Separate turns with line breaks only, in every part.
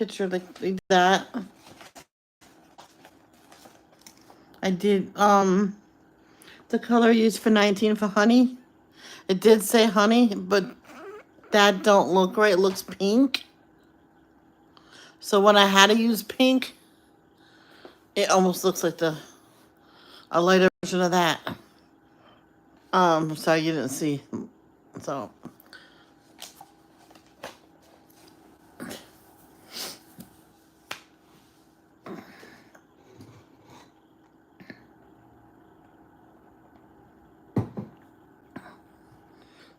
picture like that. I did, the color I used for 19 for honey. It did say honey, but that don't look right. It looks pink. So when I had to use pink, it almost looks like a lighter version of that. Sorry you didn't see. So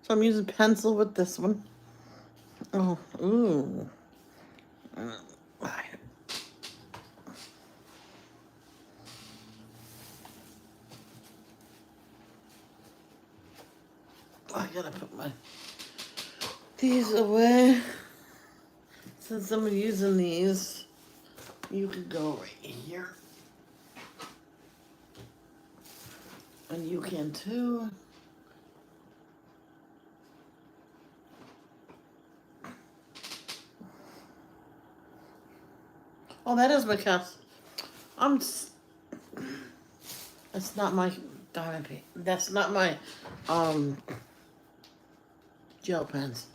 I'm using pencil with this one. Oh, ooh. I gotta put these away. Since I'm using these, you could go right here. And you can too. Oh, that is my cast. That's not my diamond paint. That's not my gel pens.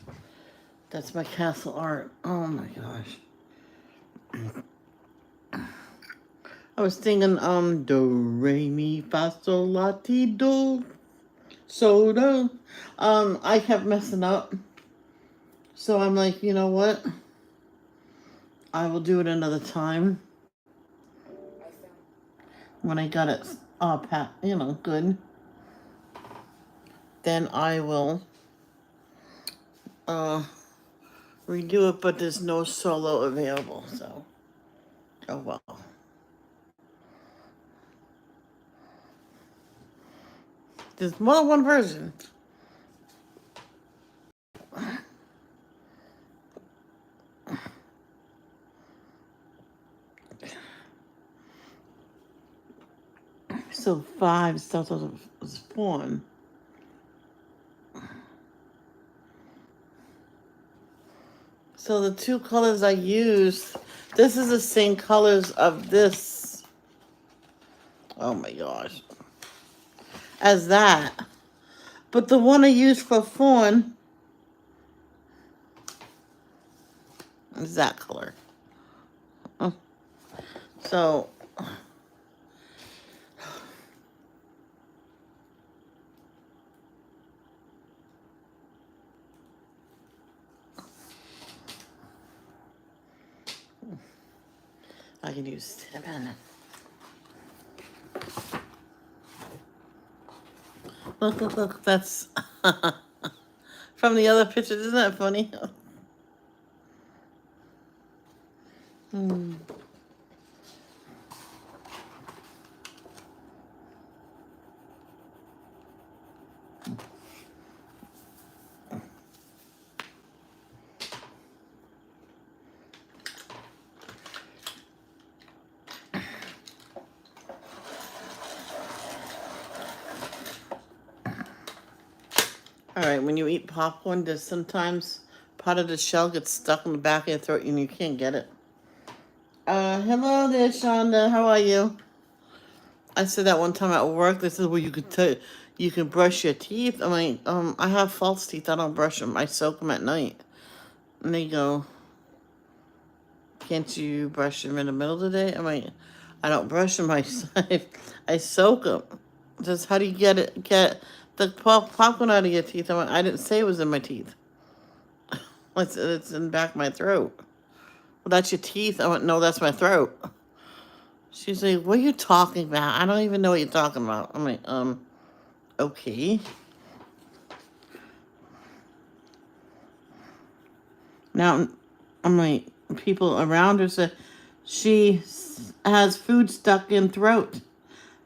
That's my castle art. Oh my gosh. I was thinking do re mi fa sol la ti do soda. I kept messing up. So I'm like, you know what? I will do it another time. When I got it good. Then I will redo it, but there's no solo available, so oh well. There's more than one version. So 5 starts out as 1. So the two colors I used, this is the same colors of this. Oh my gosh. As that. But the one I used for fawn is that color. So I can use 7. Look, that's from the other pictures. Isn't that funny? All right, when you eat popcorn, there's sometimes part of the shell gets stuck in the back of your throat and you can't get it. Hello there, Shonda. How are you? I said that one time at work. They said, well, you can brush your teeth. I'm like, I have false teeth. I don't brush them. I soak them at night. And they go, can't you brush them in the middle of the day? I'm like, I don't brush them. I soak them. Just how do you get the popcorn out of your teeth? I'm like, I didn't say it was in my teeth. It's in the back of my throat. Well, that's your teeth. I went, no, that's my throat. She's like, what are you talking about? I don't even know what you're talking about. I'm like, okay. Now, I'm like, people around her said she has food stuck in throat.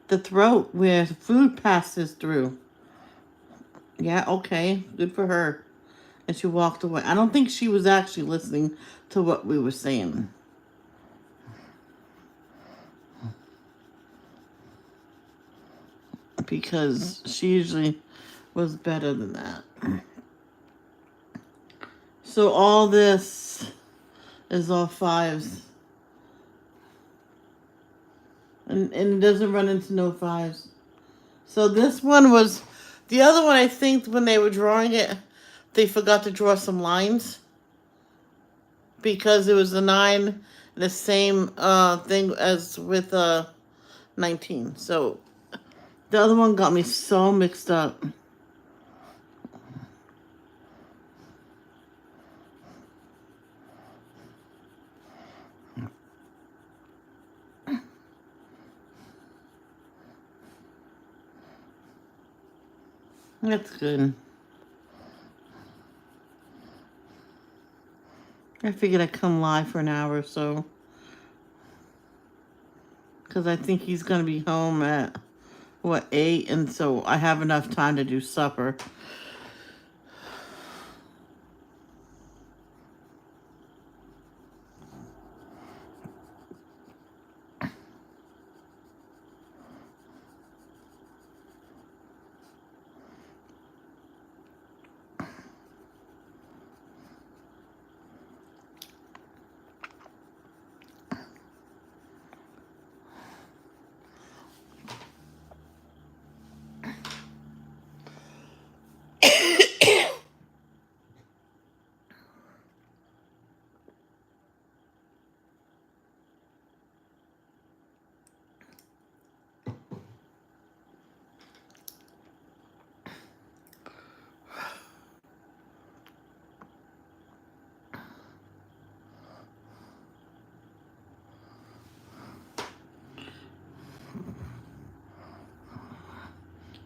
The throat where food passes through. Yeah, okay. Good for her. And she walked away. I don't think she was actually listening to what we were saying. Because she usually was better than that. So all this is all fives. And it doesn't run into no fives. So this one was, the other one I think when they were drawing it, they forgot to draw some lines because it was a 9, the same thing as with 19. So the other one got me so mixed up. That's good. I figured I'd come live for an hour or so. Because I think he's going to be home at, 8? And so I have enough time to do supper.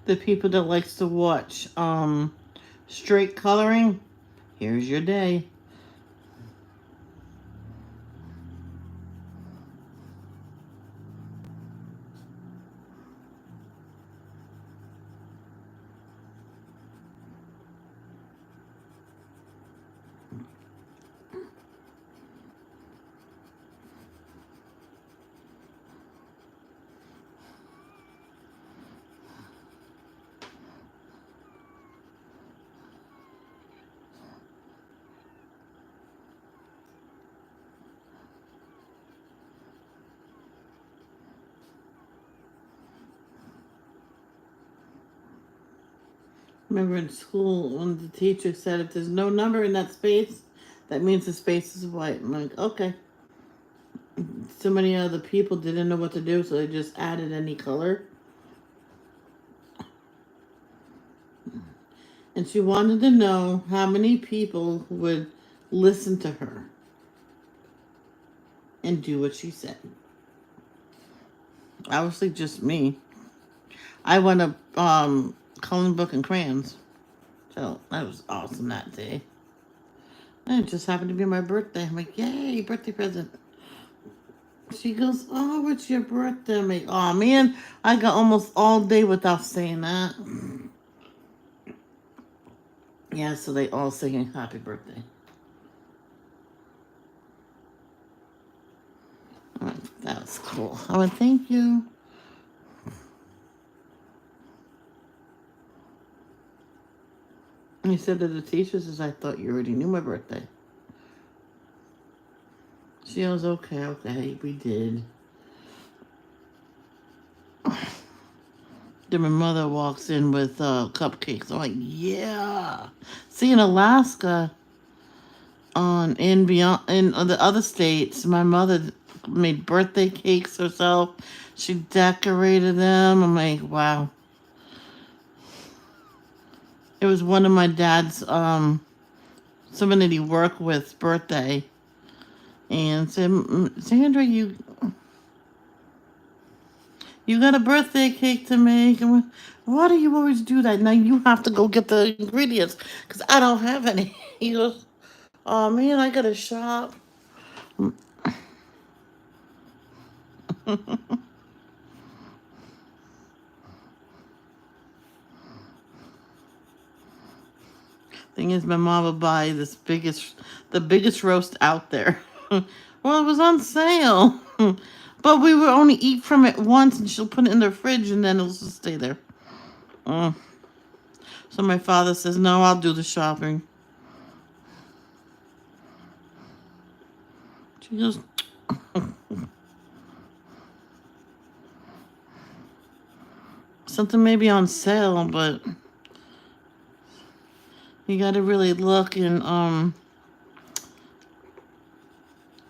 The people that likes to watch straight coloring, here's your day. Remember in school when the teacher said if there's no number in that space, that means the space is white. I'm like, okay. So many other people didn't know what to do, so they just added any color. And she wanted to know how many people would listen to her and do what she said. Obviously, just me. I went up coloring book and crayons. So that was awesome that day. And it just happened to be my birthday. I'm like, yay, birthday present. She goes, oh, it's your birthday. I'm like, oh, man, I got almost all day without saying that. Yeah, so they all singing happy birthday. That was cool. I went, thank you. And he said to the teachers, I thought you already knew my birthday. She goes, okay, we did. Then my mother walks in with cupcakes. I'm like, yeah. See, in Alaska, in the other states, my mother made birthday cakes herself. She decorated them. I'm like, wow. It was one of my dad's someone that he worked with birthday, and said, Sandra, you got a birthday cake to make. And why do you always do that? Now you have to go get the ingredients because I don't have any. He goes, oh man, I gotta shop. Thing is, my mom would buy the biggest roast out there. Well, it was on sale. But we would only eat from it once, and she'll put it in the fridge, and then it'll just stay there. So my father says, no, I'll do the shopping. She goes, something may be on sale, but you got to really look and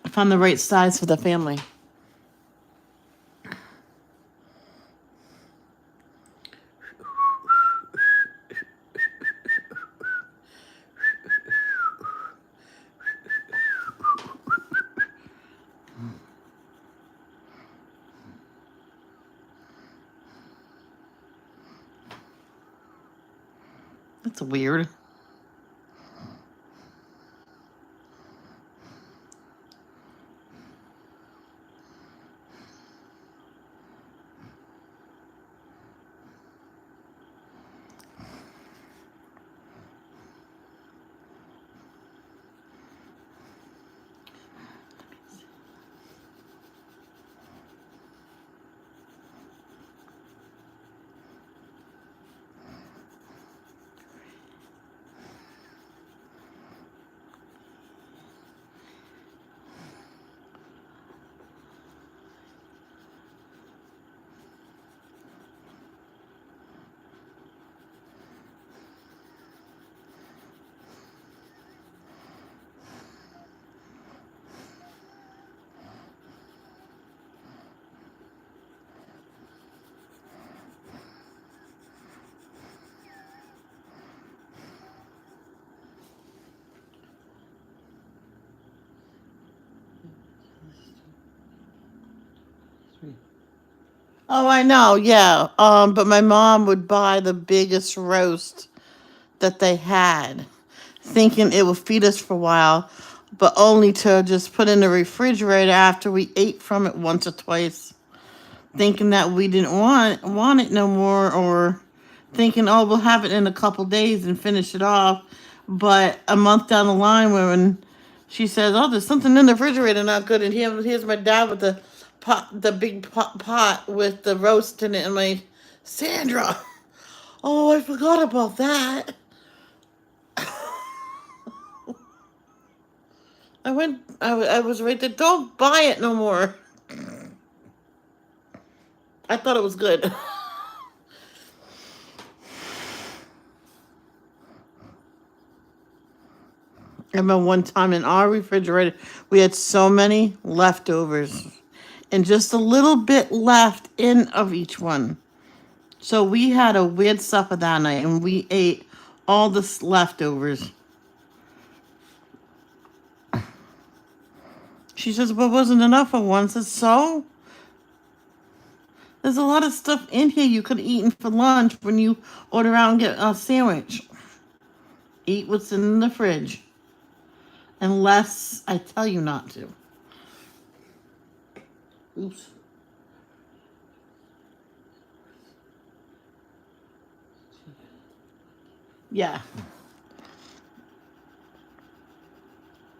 find the right size for the family. That's weird. Oh, I know, yeah. But my mom would buy the biggest roast that they had, thinking it would feed us for a while, but only to just put in the refrigerator after we ate from it once or twice, thinking that we didn't want it no more, or thinking, oh, we'll have it in a couple days and finish it off. But a month down the line, when she says, "Oh, there's something in the refrigerator not good," and here's my dad with the pot, the big pot with the roast in it, and my Sandra, oh, I forgot about that. I was right there. Don't buy it no more. I thought it was good. I remember one time in our refrigerator, we had so many leftovers and just a little bit left in of each one. So we had a weird supper that night and we ate all the leftovers. She says, but wasn't enough for one. I said, so? There's a lot of stuff in here you could have eaten for lunch when you order out and get a sandwich. Eat what's in the fridge. Unless I tell you not to. Oops. Yeah.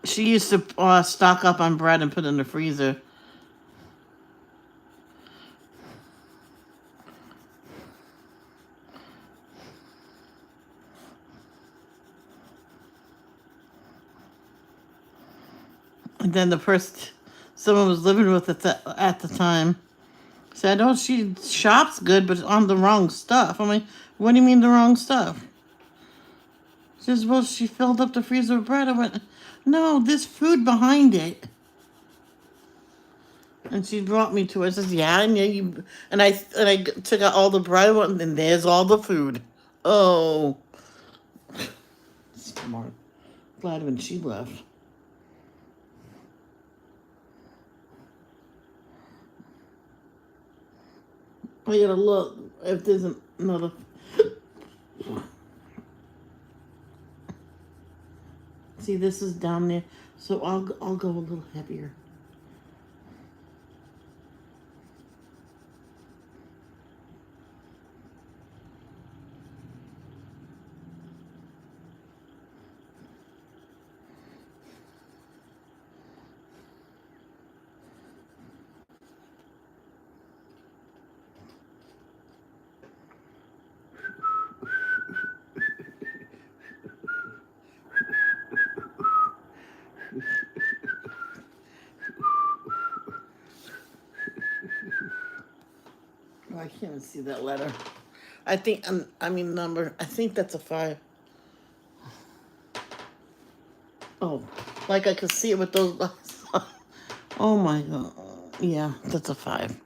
She used to stock up on bread and put it in the freezer. And then the person, someone was living with it at the time, said, "Oh, she shops good, but on the wrong stuff." I'm like, "What do you mean the wrong stuff?" She says, "Well, she filled up the freezer with bread." I went, "No, there's food behind it." And she brought me to it. I says, "Yeah, and yeah, you." And I took out all the bread, and there's all the food. Oh, smart. Glad when she left. I gotta look if there's another. See, this is down there, so I'll go a little heavier. Oh, I can't even see that letter. I think, I mean number. I think that's a 5. Oh, like I could see it with those lights on. Oh my god. Yeah, that's a 5.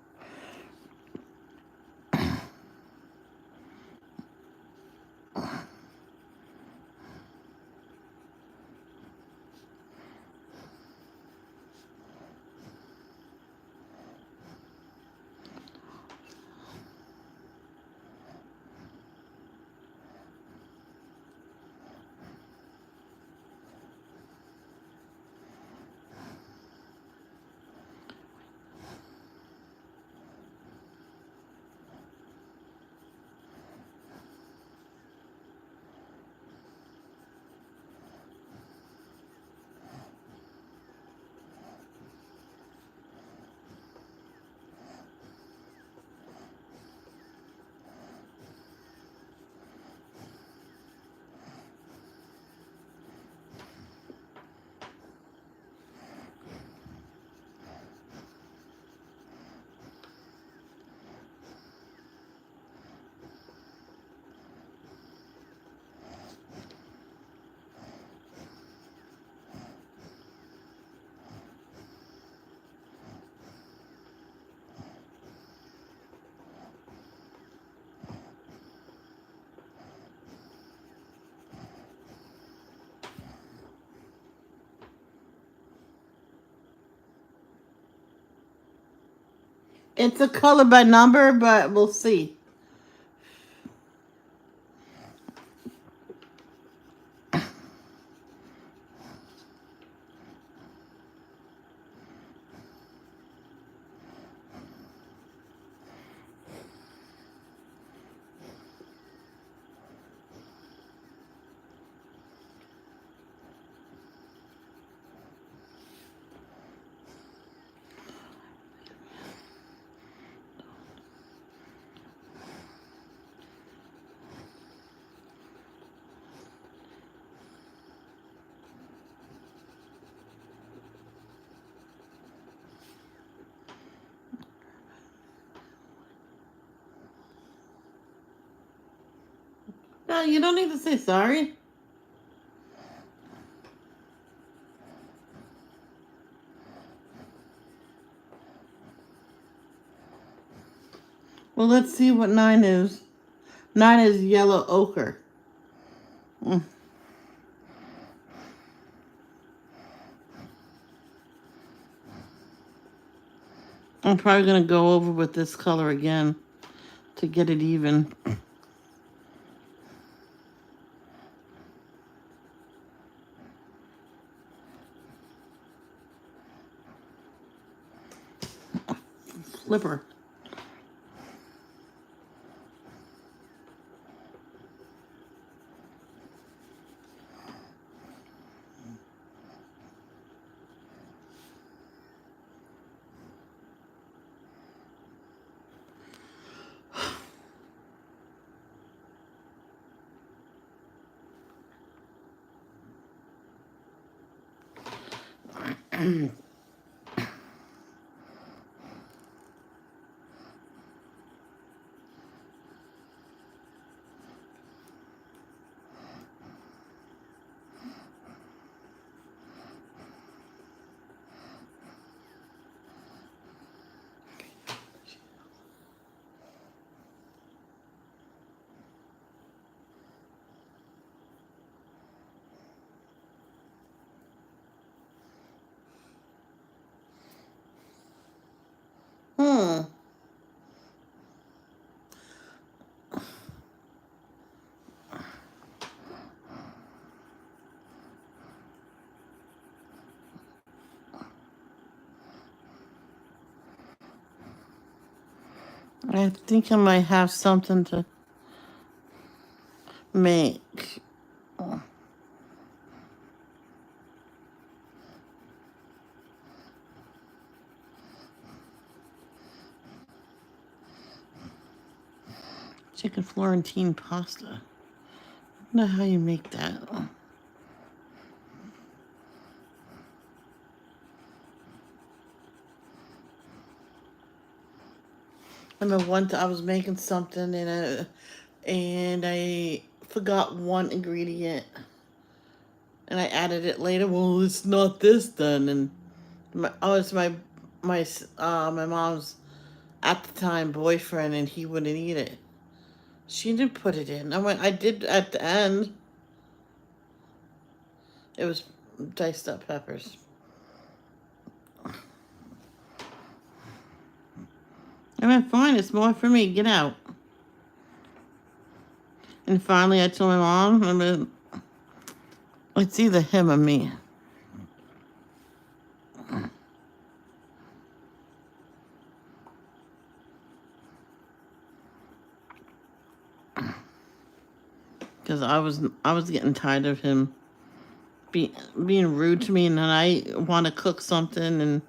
It's a color by number, but we'll see. No, you don't need to say sorry. Well, let's see what 9 is. 9 is yellow ochre. Mm. I'm probably going to go over with this color again to get it even. Flipper. Hmm. I think I might have something to make. Chicken Florentine pasta. I don't know how you make that. I remember one time I was making something and I forgot one ingredient and I added it later. Well, it's not this then, and it's my mom's at the time boyfriend, and he wouldn't eat it. She didn't put it in. I did at the end. It was diced up peppers. I went, fine, it's more for me. Get out. And finally, I told my mom, it's either him or me. Because I was getting tired of him being rude to me, and then I want to cook something, and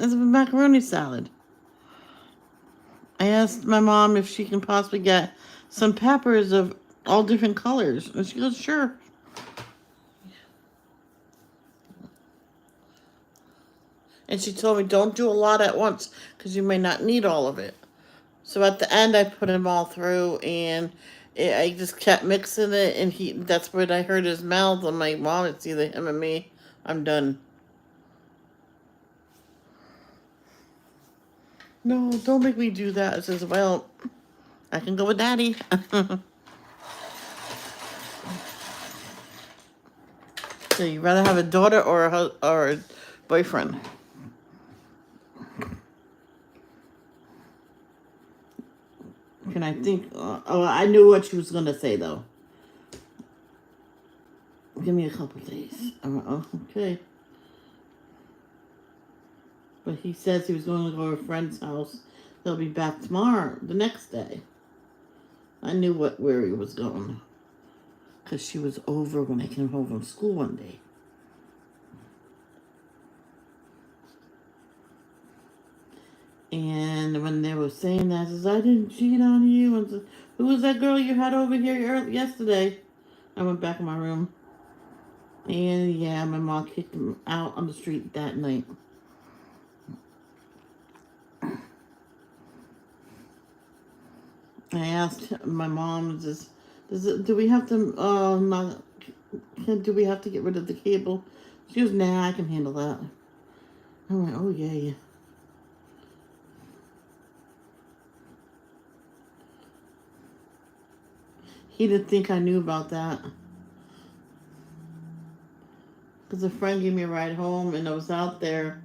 it's a macaroni salad. I asked my mom if she can possibly get some peppers of all different colors, and she goes, sure. And she told me, don't do a lot at once because you may not need all of it. So at the end, I put them all through, and I just kept mixing it, and that's when I heard his mouth. I'm like, Mom, it's either him or me. I'm done. No, don't make me do that. I says, well, I can go with Daddy. So you'd rather have a daughter or a boyfriend? Can I think? Oh, I knew what she was going to say, though. Give me a couple days. Oh, okay. But he says he was going to go to a friend's house. He'll be back tomorrow, the next day. I knew where he was going. Because she was over when I came home from school one day. And when they were saying that, I says, I didn't cheat on you. And says, who was that girl you had over here yesterday? I went back in my room. And yeah, my mom kicked him out on the street that night. I asked my mom, do we have to, do we have to get rid of the cable? She goes, nah, I can handle that. I went, oh, yeah. He didn't think I knew about that. Because a friend gave me a ride home, and I was out there.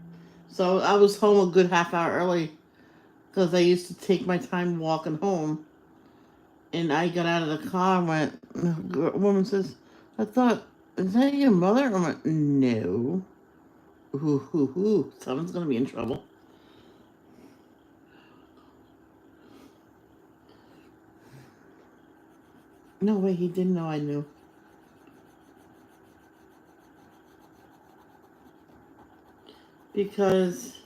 So I was home a good half hour early. Because I used to take my time walking home. And I got out of the car and went, a woman says, I thought, is that your mother? I went, no. Someone's going to be in trouble. No way, he didn't know I knew. Because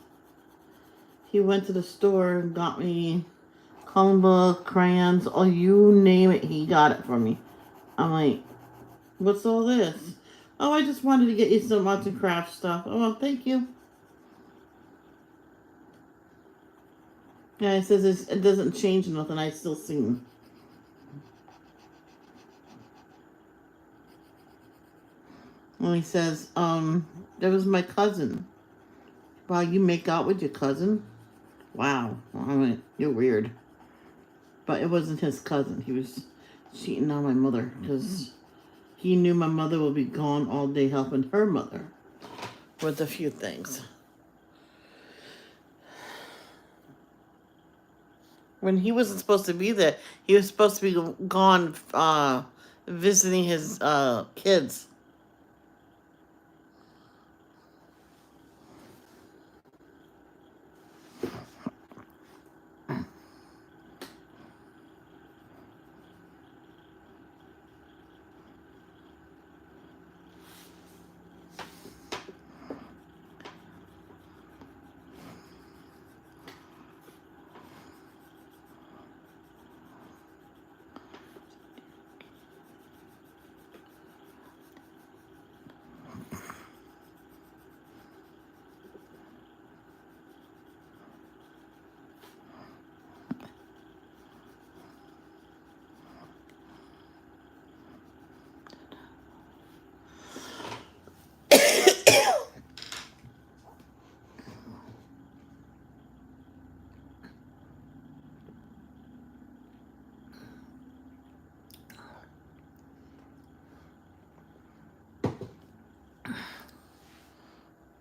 he went to the store and got me coloring book, crayons, oh, you name it, he got it for me. I'm like, what's all this? Oh, I just wanted to get you some arts and crafts stuff. Oh, well, thank you. Yeah, it says it doesn't change nothing. I still see him. And he says, that was my cousin. Wow, you make out with your cousin? Wow. I went, you're weird. But it wasn't his cousin. He was cheating on my mother because he knew my mother would be gone all day helping her mother with a few things. When he wasn't supposed to be there, he was supposed to be gone visiting his kids.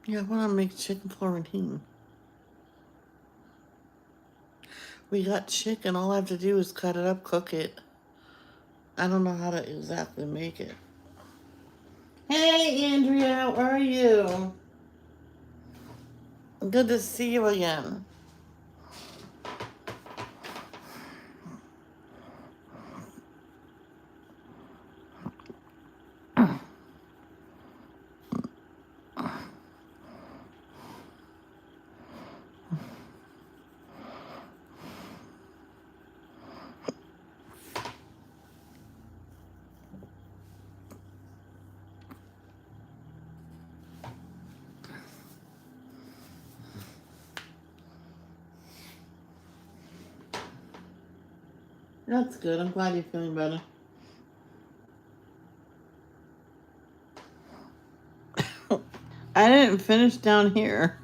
Yeah, I want to make chicken Florentine. We got chicken. All I have to do is cut it up, cook it. I don't know how to exactly make it. Hey, Andrea, how are you? Good to see you again. That's good. I'm glad you're feeling better. I didn't finish down here.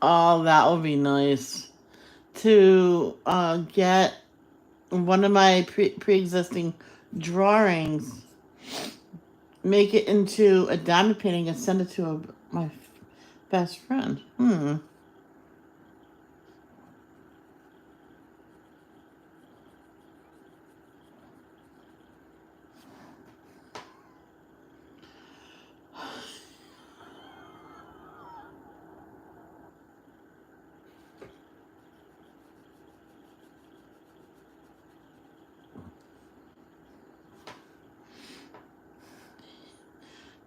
Oh, that would be nice to get one of my pre-existing drawings, make it into a diamond painting, and send it to my best friend.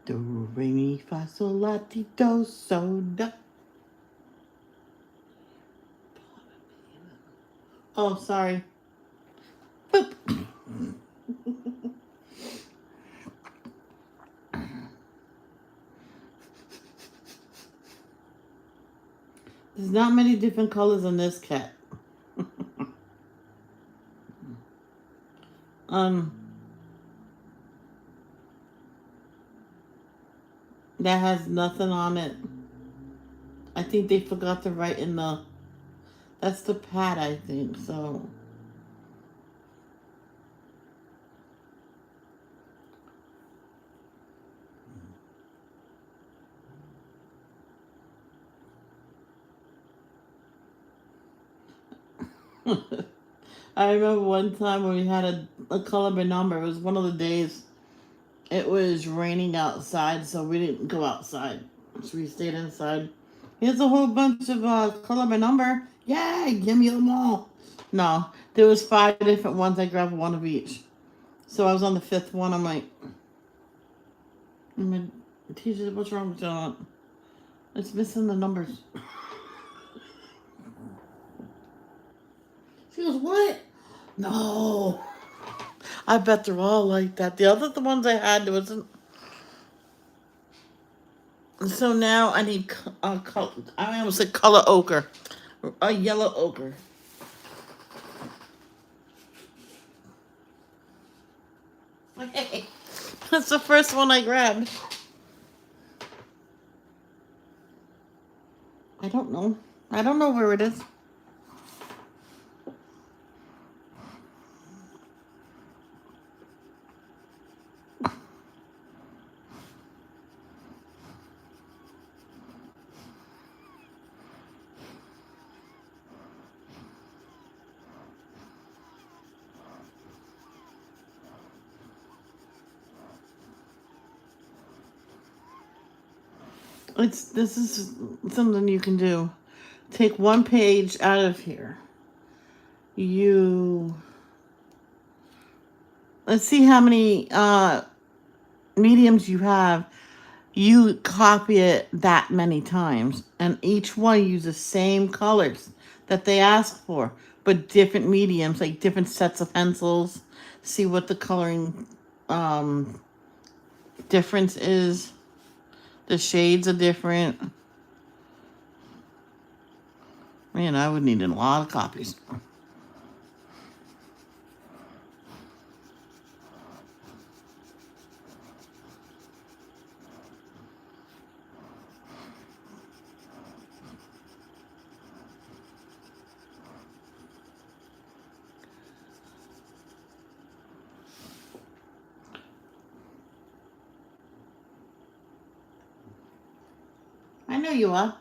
Do re mi fa sol la ti do so da. Oh, sorry. Boop. There's not many different colors on this cat. um, that has nothing on it. I think they forgot to write in the. That's the pad, I think. So. I remember one time when we had a color by number. It was one of the days. It was raining outside, so we didn't go outside. So we stayed inside. Here's a whole bunch of color by number. Yay! Give me them all. No, there was 5 different ones. I grabbed one of each. So I was on the 5th one. I'm like, teacher, what's wrong with that? It's missing the numbers. She goes, what? No. I bet they're all like that. The ones I had, there wasn't. So now I need color. I almost said color ochre, a yellow ochre. Okay, that's the first one I grabbed. I don't know. I don't know where it is. This is something you can do. take one page out of here. Let's see how many mediums you have. You copy it that many times, and each one uses the same colors that they ask for, but different mediums, like different sets of pencils. See what the coloring difference is. The shades are different. Man, I would need a lot of copies. I know you are.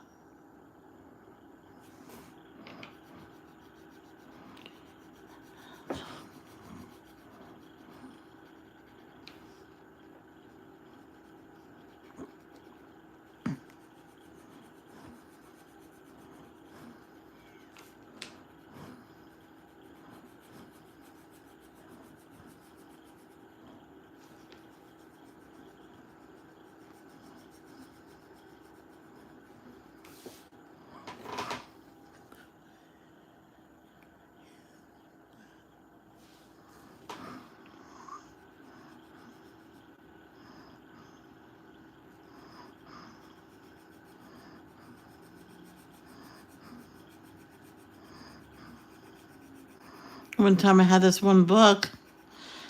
One time I had this one book.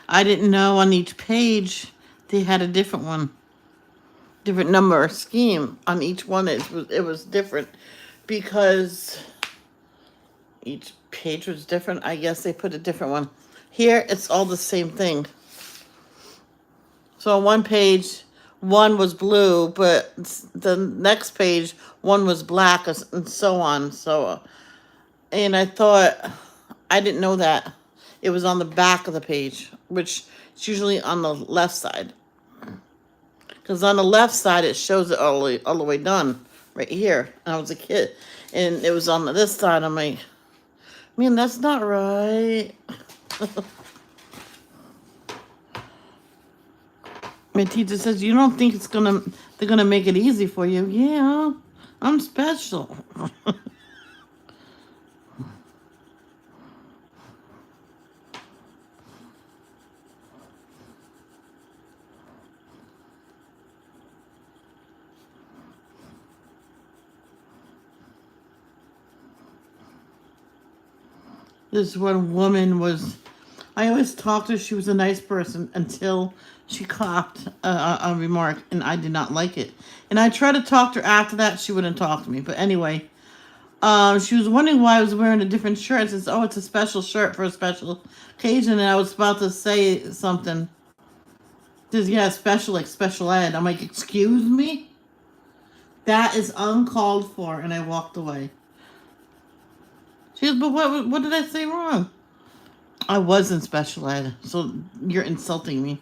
I didn't know on each page they had a different one, different number or scheme on each one. It was different because each page was different. I guess they put a different one. Here it's all the same thing. So on one page, one was blue, but the next page, one was black, and so on. And I thought, I didn't know that it was on the back of the page, which is usually on the left side. Because on the left side, it shows it all the way done, right here. I was a kid, and it was on this side. I'm like, man, that's not right. My teacher says, you don't think they're gonna make it easy for you? Yeah, I'm special. This one woman was, I always talked to her, she was a nice person until she copped a remark, and I did not like it. And I tried to talk to her after that, she wouldn't talk to me. But anyway, she was wondering why I was wearing a different shirt. I says, oh, it's a special shirt for a special occasion. And I was about to say something. Says, yeah, special, like special ed. I'm like, excuse me? That is uncalled for. And I walked away. She goes, but what did I say wrong? I was in special ed, so you're insulting me.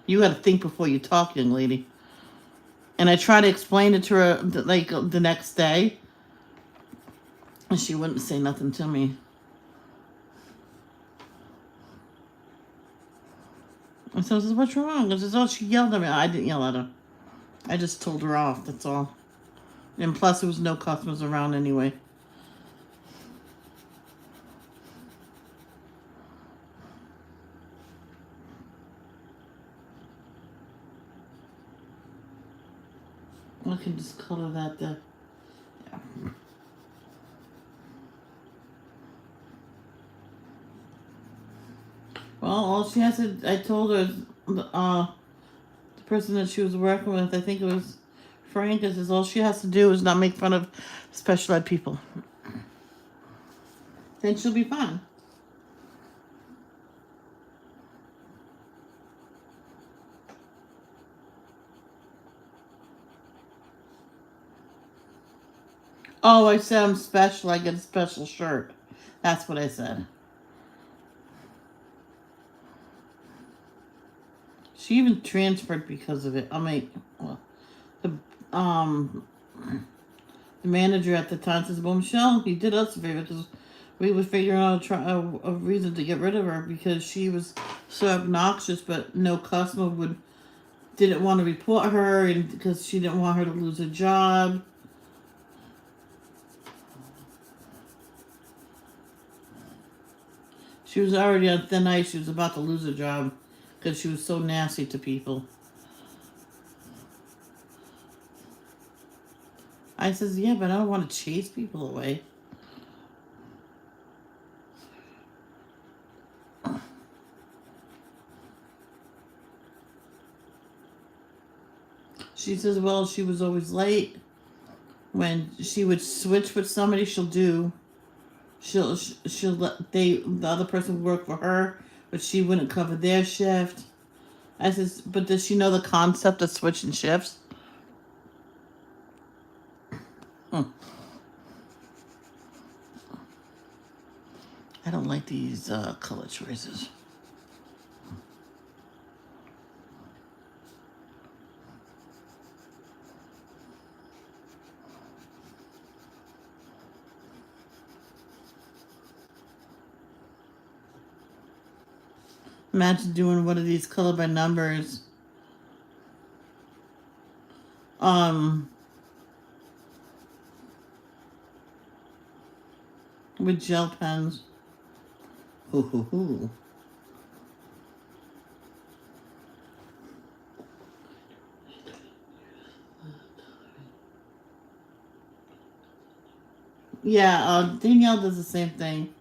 You got to think before you talk, young lady. And I tried to explain it to her like the next day, and she wouldn't say nothing to me. And so I says, what's wrong? I says, oh, she yelled at me. I didn't yell at her. I just told her off, that's all. And plus, there was no customers around anyway. I can just color that there. Yeah. Well, all she has to, I told her, the person that she was working with, I think it was Frank, is all she has to do is not make fun of special ed people. Then she'll be fine. Oh, I said I'm special, I get a special shirt. That's what I said. She even transferred because of it. I mean, well, the The manager at the time says, "Well, Michelle, you did us a favor because we were figuring out a reason to get rid of her because she was so obnoxious, but no customer didn't want to report her, and because she didn't want her to lose her job." She was already on thin ice. She was about to lose her job because she was so nasty to people. I says, "Yeah, but I don't want to chase people away." She says, "Well, she was always late. When she would switch with somebody, she'll let the other person work for her, but she wouldn't cover their shift." I says, "But does she know the concept of switching shifts?" Hmm. I don't like these color choices. Imagine doing one of these color by numbers. Um, with gel pens. Hoo hoo hoo. Yeah, Danielle does the same thing.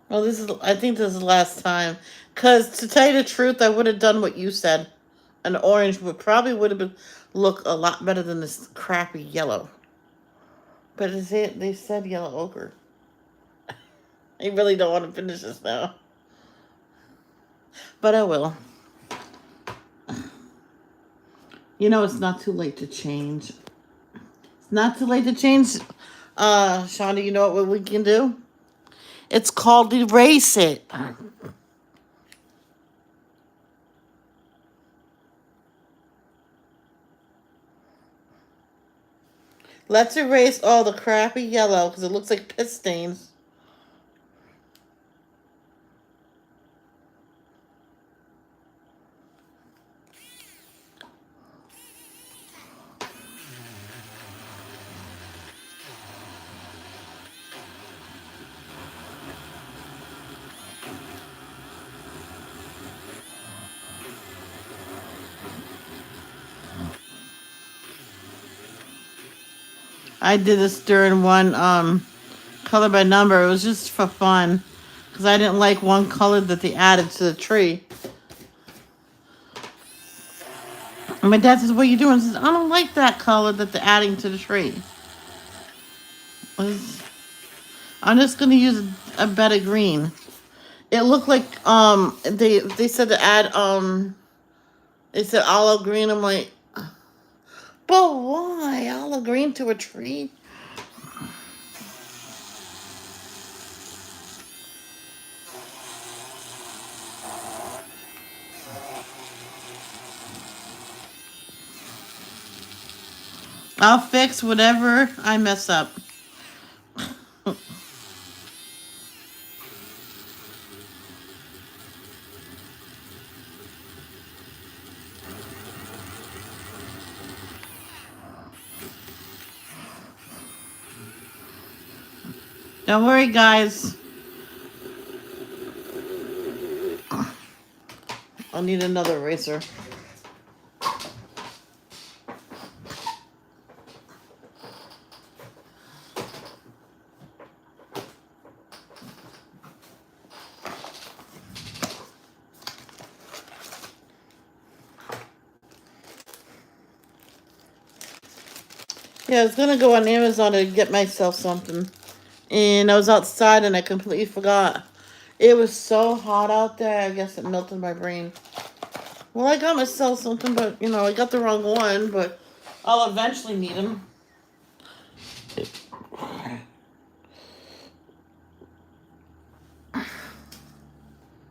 Well, I think this is the last time. Because to tell you the truth, I would have done what you said. An orange would have been look a lot better than this crappy yellow. But they said yellow ochre. I really don't want to finish this now. But I will. You know, it's not too late to change. It's not too late to change. Shonda, you know what we can do? It's called erase it. Let's erase all the crappy yellow because it looks like piss stains. I did this during one color by number. It was just for fun because I didn't like one color that they added to the tree. And my dad says, "What are you doing?" I says, "I don't like that color that they're adding to the tree. I'm just gonna use a better green." It looked like they said to add they said olive green. I'm like, but why olive green to a tree? I'll fix whatever I mess up. Don't worry, guys. I'll need another eraser. Yeah, I was gonna go on Amazon to get myself something. And I was outside and I completely forgot. It was so hot out there, I guess it melted my brain. Well, I got myself something, but I got the wrong one, but I'll eventually need them.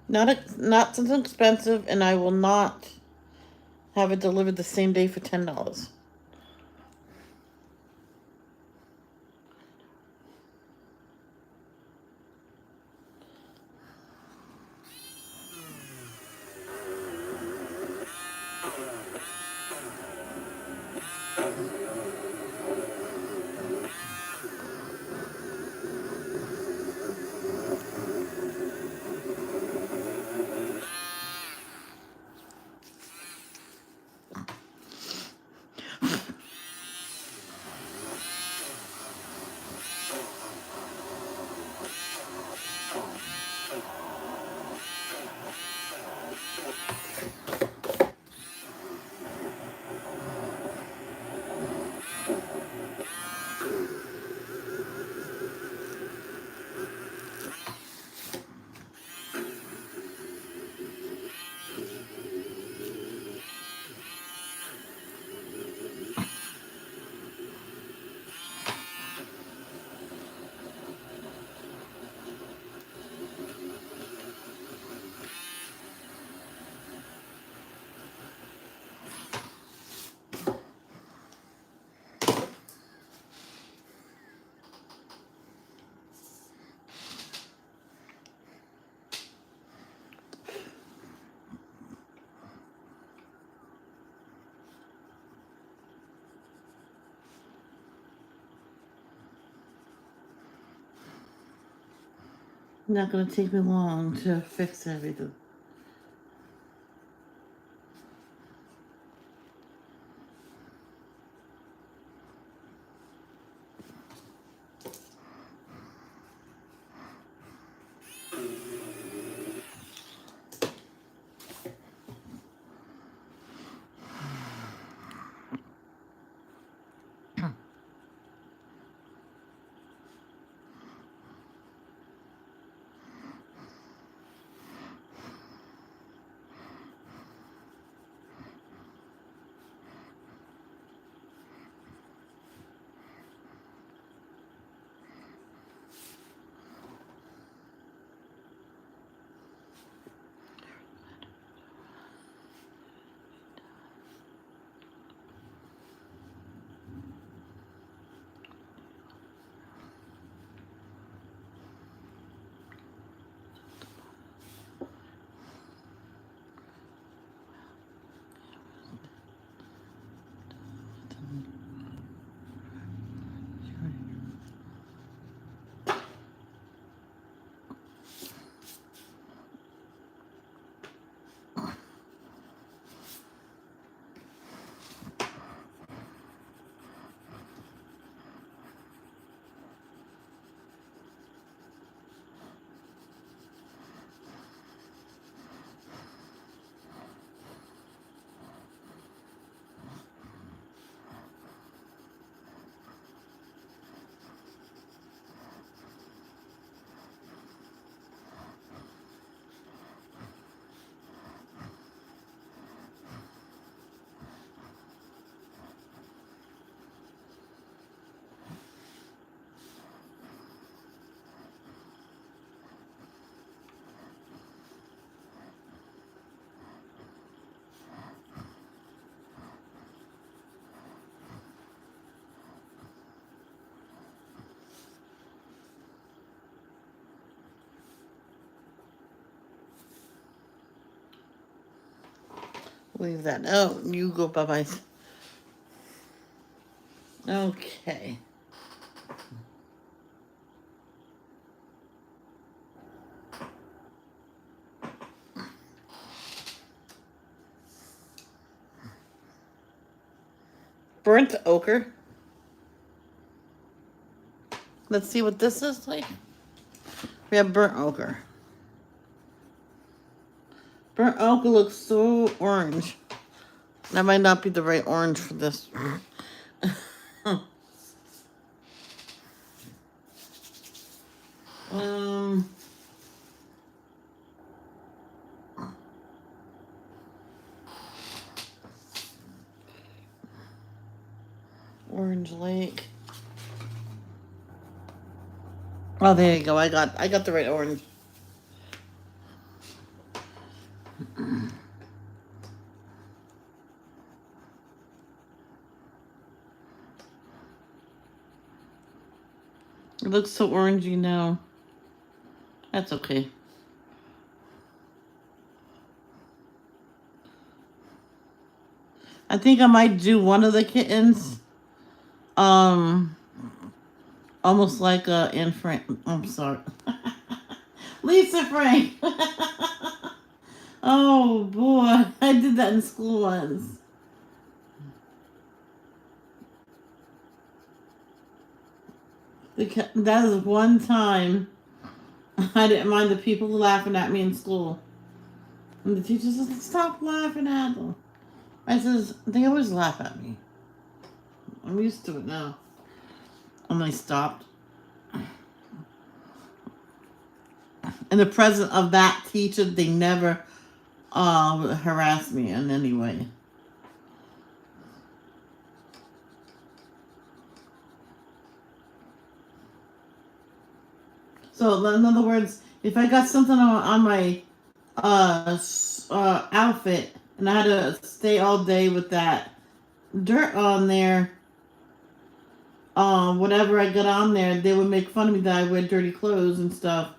Not something expensive, and I will not have it delivered the same day for $10. Not gonna take me long to fix everything. Leave that. Oh, you go by my. Okay. Burnt ochre. Let's see what this is like. We have burnt ochre. Burnt ochre looks so orange. That might not be the right orange for this. um, Orange Lake. Oh, there you go. I got the right orange. It looks so orangey now. That's okay. I think I might do one of the kittens. Um, almost like Anne Frank. I'm sorry, Lisa Frank. Oh boy, I did that in school once. That is one time I didn't mind the people laughing at me in school. And the teacher says, "Stop laughing at them." I says, "They always laugh at me. I'm used to it now." And they stopped. In the presence of that teacher, they never harassed me in any way. So, in other words, if I got something on my outfit and I had to stay all day with that dirt on there, whatever I got on there, they would make fun of me that I wear dirty clothes and stuff.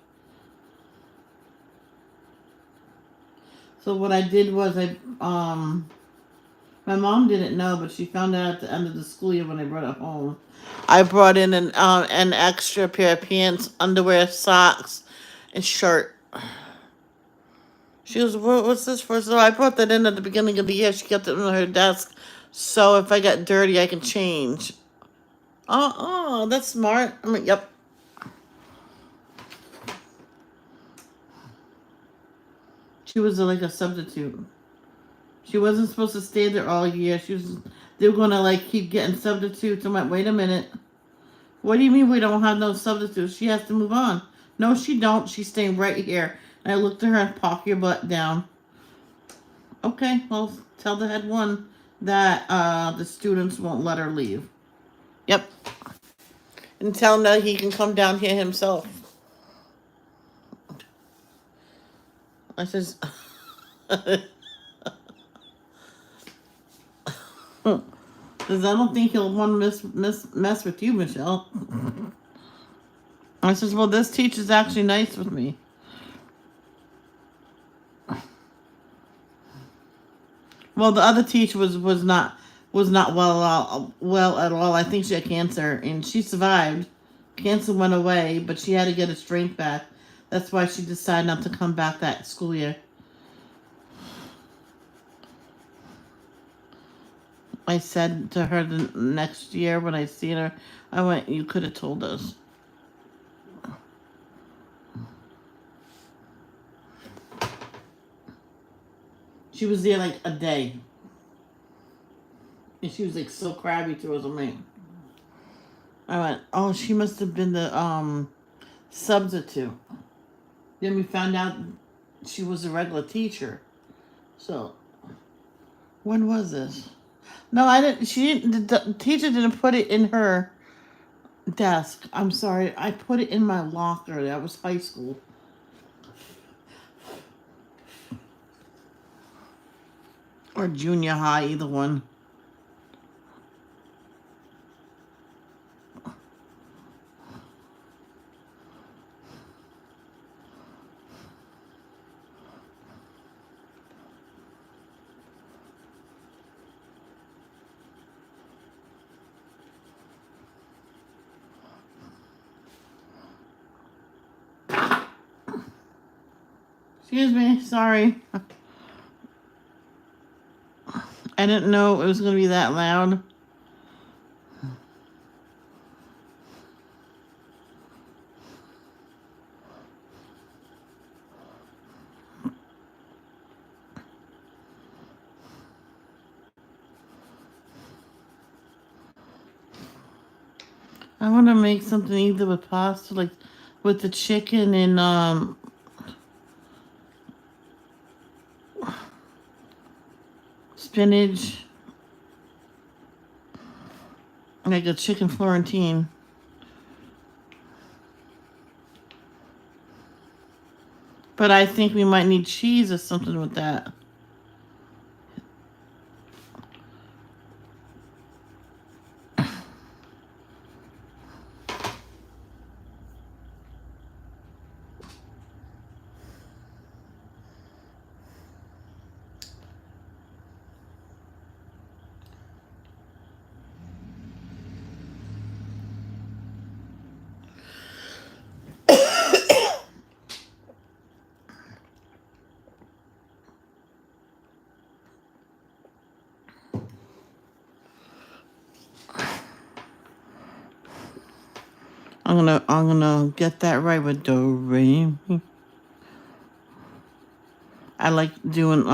So what I did was my mom didn't know, but she found out at the end of the school year when I brought it home. I brought in an extra pair of pants, underwear, socks, and shirt. She goes, "What's this for?" So I brought that in at the beginning of the year. She kept it on her desk, so if I got dirty, I can change. Oh, that's smart. I mean, yep. She was like a substitute. She wasn't supposed to stay there all year. They were gonna like keep getting substitutes. I'm like, wait a minute. What do you mean we don't have no substitutes? She has to move on. No, she don't. She's staying right here. And I looked at her and pop your butt down. Okay, well, tell the head one that the students won't let her leave. Yep. And tell him that he can come down here himself. I says, because I don't think he'll want to mess with you, Michelle. I says, well, this teacher's actually nice with me. Well, the other teacher was not well at all. I think she had cancer, and she survived. Cancer went away, but she had to get her strength back. That's why she decided not to come back that school year. I said to her the next year when I seen her, I went, "You could have told us." She was there like a day. And she was like so crabby towards me. I went, "Oh, she must have been the substitute." Then we found out she was a regular teacher. So when was this? No, I didn't. She didn't. The teacher didn't put it in her desk. I'm sorry. I put it in my locker. That was high school. Or junior high, either one. Excuse me. Sorry. I didn't know it was going to be that loud. I want to make something either with pasta, like with the chicken and spinach, like a chicken Florentine. But I think we might need cheese or something with that. I'm gonna get that right with do re mi. I like doing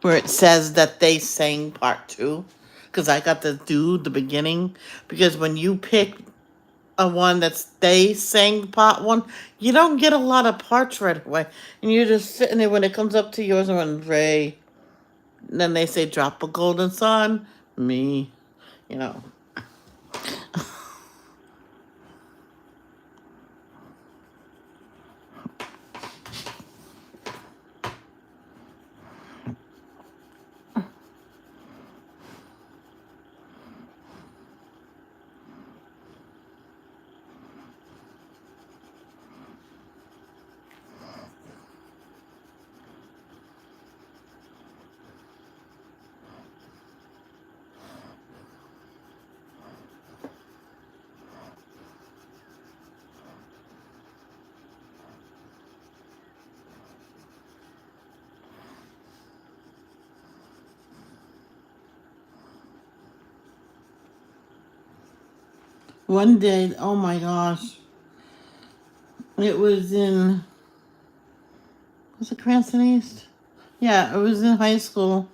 where it says that they sang part two, because I got to do the beginning. Because when you pick a one that's they sang part one, you don't get a lot of parts right away, and you're just sitting there when it comes up to yours and when Ray, then they say drop a golden sun, me, you know. One day, oh my gosh, it was in, was it Cranston East? Yeah, it was in high school.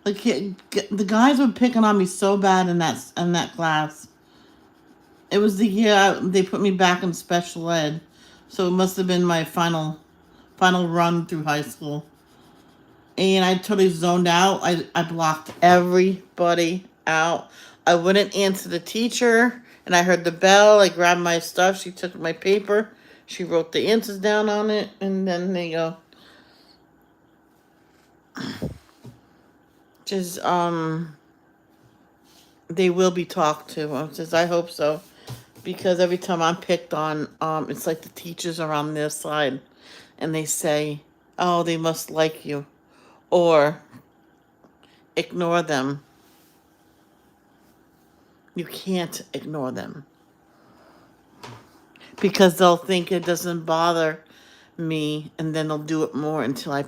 The guys were picking on me so bad in that class. It was the year they put me back in special ed, so it must have been my final run through high school. And I totally zoned out. I blocked everybody out. I wouldn't answer the teacher, and I heard the bell. I grabbed my stuff. She took my paper. She wrote the answers down on it, and then they go. Just they will be talked to. I hope so, because every time I'm picked on, it's like the teachers are on their side, and they say, "Oh, they must like you," or ignore them. You can't ignore them because they'll think it doesn't bother me, and then they'll do it more until I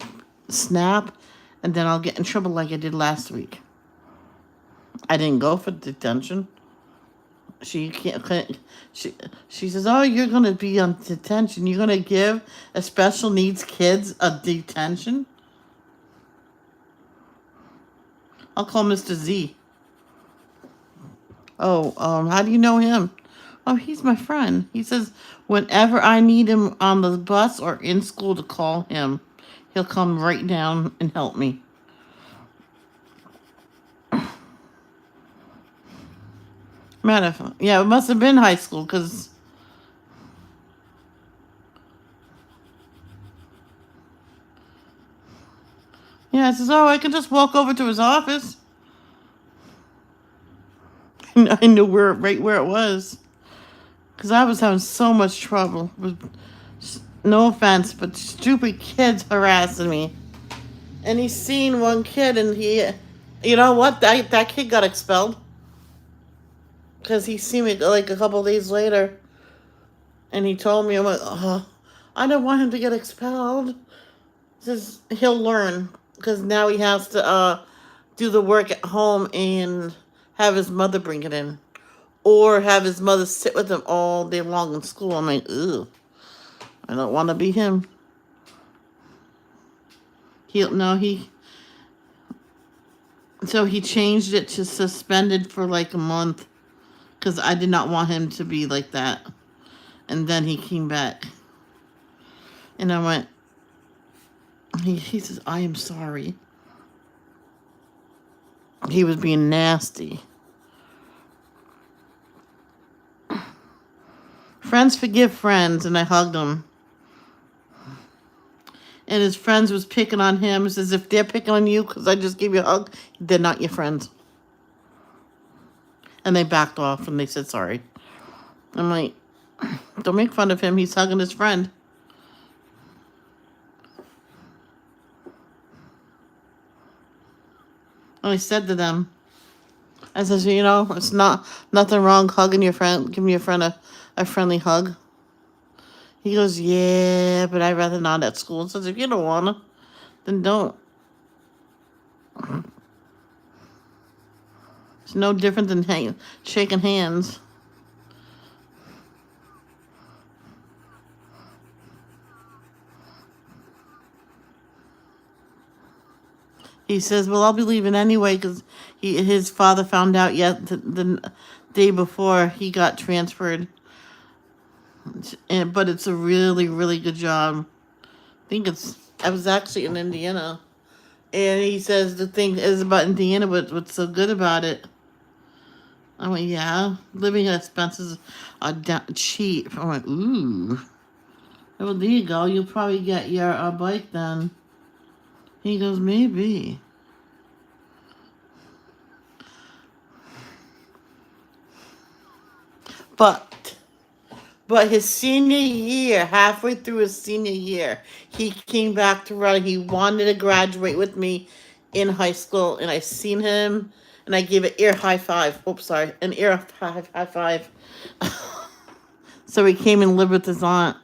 snap, and then I'll get in trouble like I did last week. I didn't go for detention. She can't. She says, "Oh, you're gonna be on detention. You're gonna give a special needs kids a detention." I'll call Mr. Z. Oh, how do you know him? Oh, he's my friend. He says whenever I need him on the bus or in school to call him, he'll come right down and help me. Matter of fact, yeah, it must have been high school, because yeah, I says, "Oh, I can just walk over to his office." I knew right where it was, because I was having so much trouble with, no offense, but stupid kids harassing me. And he's seen one kid, and you know what? That kid got expelled because he seen me like a couple days later, and he told me, "I'm like, oh, I don't want him to get expelled." He says he'll learn, because now he has to do the work at home and have his mother bring it in, or have his mother sit with him all day long in school. I'm like, ugh, I don't want to be him. So he changed it to suspended for like a month, because I did not want him to be like that. And then he came back, and I went. He says, "I am sorry." He was being nasty. Friends forgive friends, and I hugged him. And his friends was picking on him. He says, "If they're picking on you because I just gave you a hug, they're not your friends." And they backed off, and they said sorry. I'm like, don't make fun of him. He's hugging his friend. And I said to them, I says, it's nothing wrong hugging your friend, giving your friend a friendly hug. He goes, "Yeah, but I'd rather not at school." I says, "If you don't want to, then don't." It's no different than shaking hands. He says, "Well, I'll be leaving anyway because his father found out yet the day before he got transferred." But it's a really, really good job. I think I was actually in Indiana. And he says the thing is about Indiana, what's so good about it. I went, yeah, living expenses are cheap. I went, ooh. Well, there you go. You'll probably get your bike then. He goes, maybe. But his senior year, halfway through his senior year, he came back to Raleigh. He wanted to graduate with me in high school, and I seen him, and I gave an ear high five. Oops, sorry, an ear high five. So he came and lived with his aunt.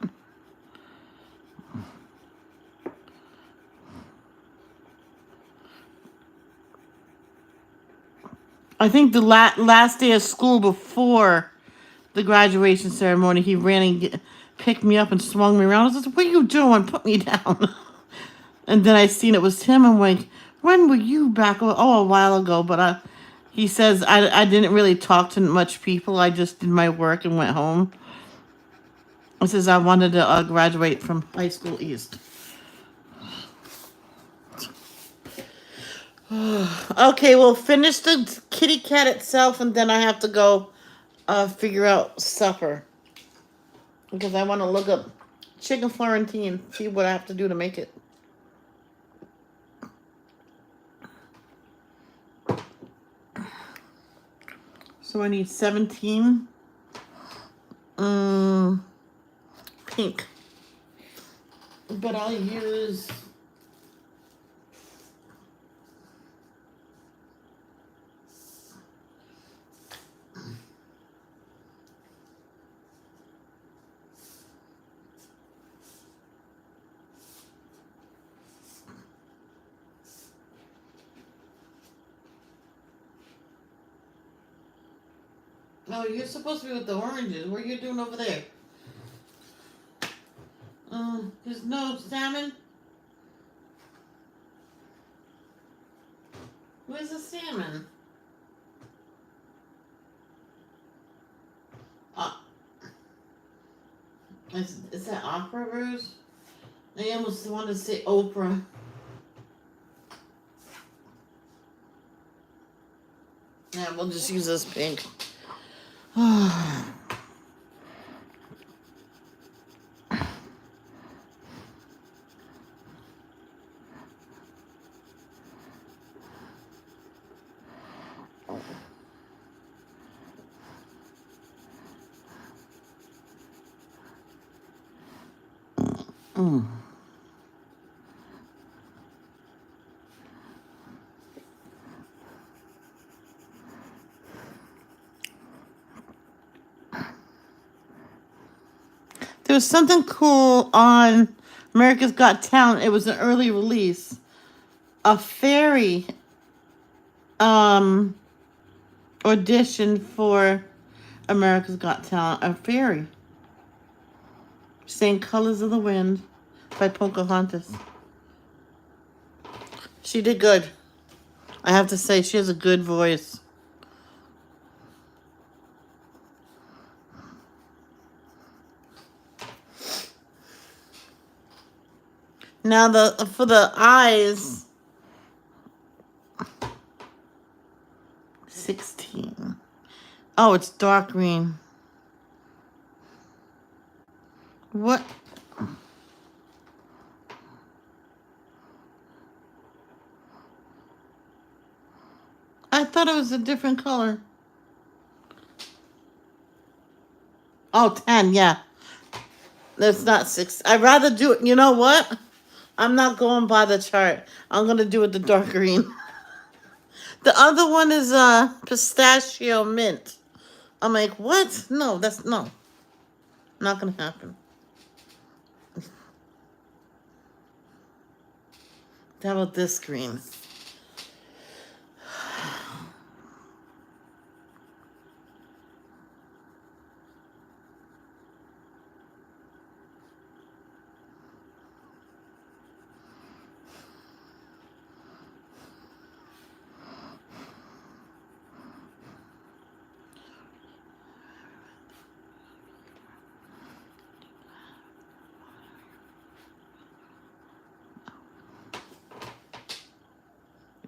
I think the last day of school before the graduation ceremony, he ran and picked me up and swung me around. I was like, "What are you doing? Put me down." And then I seen it was him. I'm like, "When were you back?" Oh, a while ago. But he says I didn't really talk to much people. I just did my work and went home. He says I wanted to graduate from high school east. Okay, we'll finish the kitty cat itself, and then I have to go figure out supper because I want to look up chicken Florentine, see what I have to do to make it. So I need 17 pink, but I'll use no, you're supposed to be with the oranges. What are you doing over there? There's no salmon. Where's the salmon? Is that Opera Rose? I almost wanted to say Oprah. Yeah, we'll just use this pink. There was something cool on America's Got Talent. It was an early release. A fairy audition for America's Got Talent. A fairy sang Colors of the Wind by Pocahontas. She did good. I have to say, she has a good voice. Now for the eyes, 16. Oh, it's dark green. What? I thought it was a different color. Oh, 10, yeah. That's not 6. I'd rather do it. You know what? I'm not going by the chart. I'm going to do it the dark green. The other one is pistachio mint. I'm like, what? No, that's no. Not going to happen. How about this green?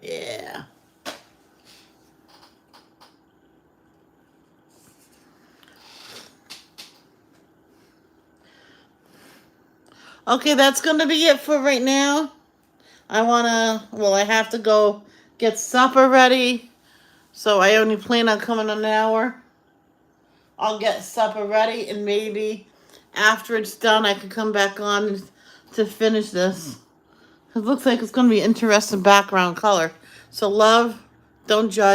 Yeah. Okay, that's gonna be it for right now. I have to go get supper ready. So I only plan on coming an hour. I'll get supper ready, and maybe after it's done, I can come back on to finish this. It looks like it's going to be interesting background color. So, love, don't judge.